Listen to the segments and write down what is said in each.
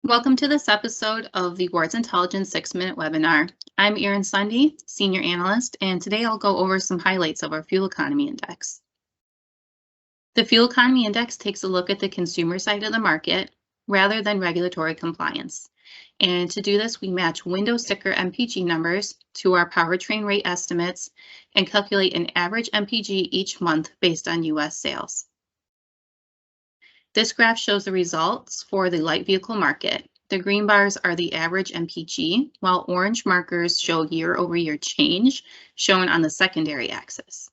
Welcome to this episode of the Ward's Intelligence 6-Minute Webinar. I'm Erin Sundy, Senior Analyst, and today I'll go over some highlights of our Fuel Economy Index. The Fuel Economy Index takes a look at the consumer side of the market rather than regulatory compliance. And to do this, we match window sticker MPG numbers to our powertrain rate estimates and calculate an average MPG each month based on U.S. sales. This graph shows the results for the light vehicle market. The green bars are the average MPG, while orange markers show year-over-year change, shown on the secondary axis.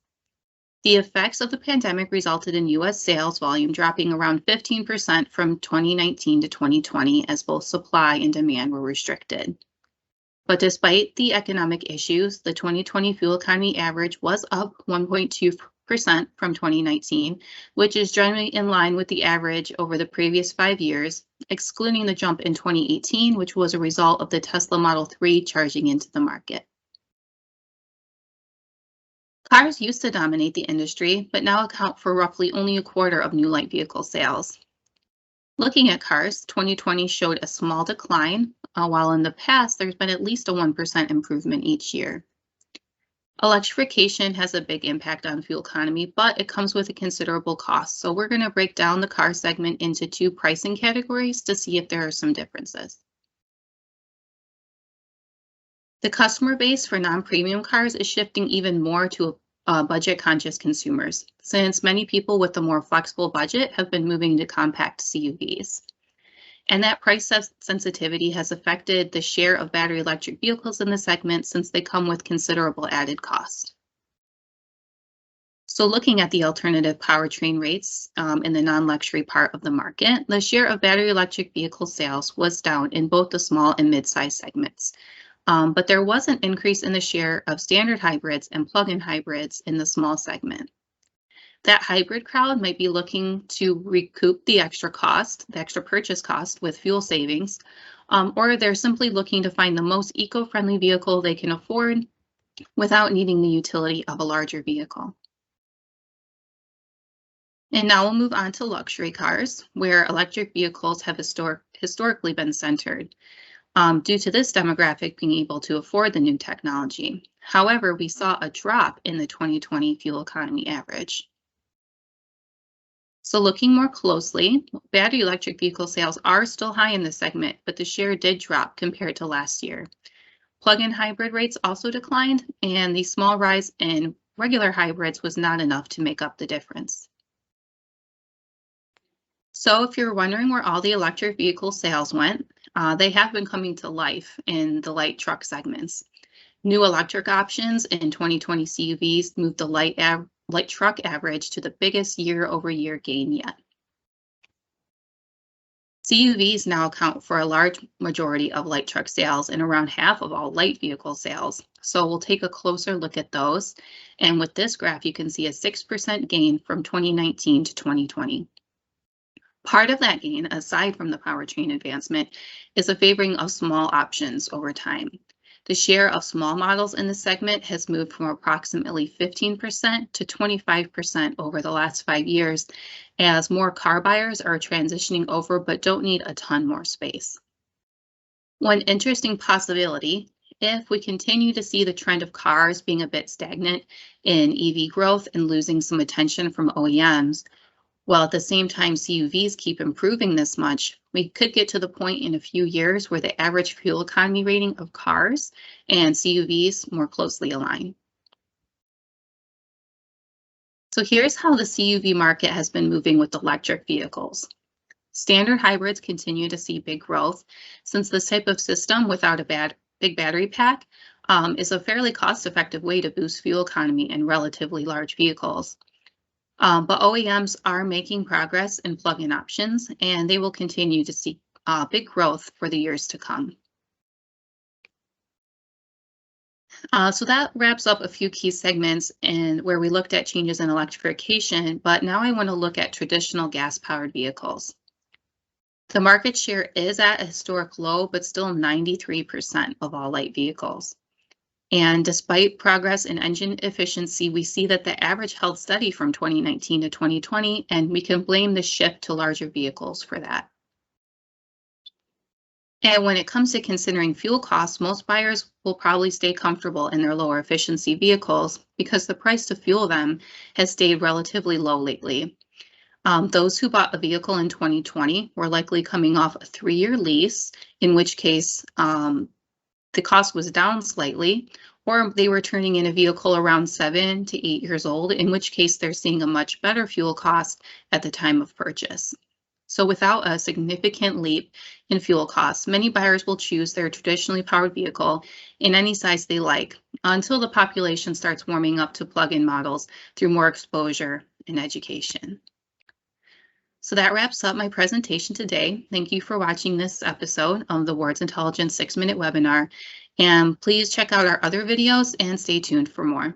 The effects of the pandemic resulted in U.S. sales volume dropping around 15% from 2019 to 2020 as both supply and demand were restricted. But despite the economic issues, the 2020 fuel economy average was up 1.2% from 2019, which is generally in line with the average over the previous 5 years, excluding the jump in 2018, which was a result of the Tesla Model 3 charging into the market. Cars used to dominate the industry, but now account for roughly only a quarter of new light vehicle sales. Looking at cars, 2020 showed a small decline, while in the past there's been at least a 1% improvement each year. Electrification has a big impact on fuel economy, but it comes with a considerable cost. So we're going to break down the car segment into two pricing categories to see if there are some differences. The customer base for non-premium cars is shifting even more to budget-conscious consumers, since many people with a more flexible budget have been moving to compact CUVs. And that price sensitivity has affected the share of battery electric vehicles in the segment since they come with considerable added cost. So looking at the alternative powertrain rates in the non-luxury part of the market, the share of battery electric vehicle sales was down in both the small and mid-size segments. But there was an increase in the share of standard hybrids and plug-in hybrids in the small segment. That hybrid crowd might be looking to recoup the extra cost, the extra purchase cost with fuel savings, or they're simply looking to find the most eco-friendly vehicle they can afford without needing the utility of a larger vehicle. And now we'll move on to luxury cars, where electric vehicles have historically been centered due to this demographic being able to afford the new technology. However, we saw a drop in the 2020 fuel economy average. So looking more closely, battery electric vehicle sales are still high in this segment, but the share did drop compared to last year. Plug-in hybrid rates also declined, and the small rise in regular hybrids was not enough to make up the difference. So if you're wondering where all the electric vehicle sales went, they have been coming to life in the light truck segments. New electric options in 2020 CUVs moved the light truck average to the biggest year-over-year gain yet. CUVs now account for a large majority of light truck sales and around half of all light vehicle sales. So we'll take a closer look at those. And with this graph, you can see a 6% gain from 2019 to 2020. Part of that gain, aside from the powertrain advancement, is a favoring of small options over time. The share of small models in the segment has moved from approximately 15% to 25% over the last 5 years, as more car buyers are transitioning over but don't need a ton more space. One interesting possibility, if we continue to see the trend of cars being a bit stagnant in EV growth and losing some attention from OEMs, while at the same time CUVs keep improving this much, we could get to the point in a few years where the average fuel economy rating of cars and CUVs more closely align. So here's how the CUV market has been moving with electric vehicles. Standard hybrids continue to see big growth since this type of system without a big battery pack is a fairly cost-effective way to boost fuel economy in relatively large vehicles. But OEMs are making progress in plug-in options, and they will continue to see big growth for the years to come. So that wraps up a few key segments and where we looked at changes in electrification, but now I want to look at traditional gas-powered vehicles. The market share is at a historic low, but still 93% of all light vehicles. And despite progress in engine efficiency, we see that the average held steady from 2019 to 2020, and we can blame the shift to larger vehicles for that. And when it comes to considering fuel costs, most buyers will probably stay comfortable in their lower efficiency vehicles because the price to fuel them has stayed relatively low lately. Those who bought a vehicle in 2020 were likely coming off a 3-year lease, in which case the cost was down slightly, or they were turning in a vehicle around 7 to 8 years old, in which case they're seeing a much better fuel cost at the time of purchase. So without a significant leap in fuel costs, many buyers will choose their traditionally powered vehicle in any size they like until the population starts warming up to plug-in models through more exposure and education. So that wraps up my presentation today. Thank you for watching this episode of the Words Intelligence 6-Minute webinar. And please check out our other videos and stay tuned for more.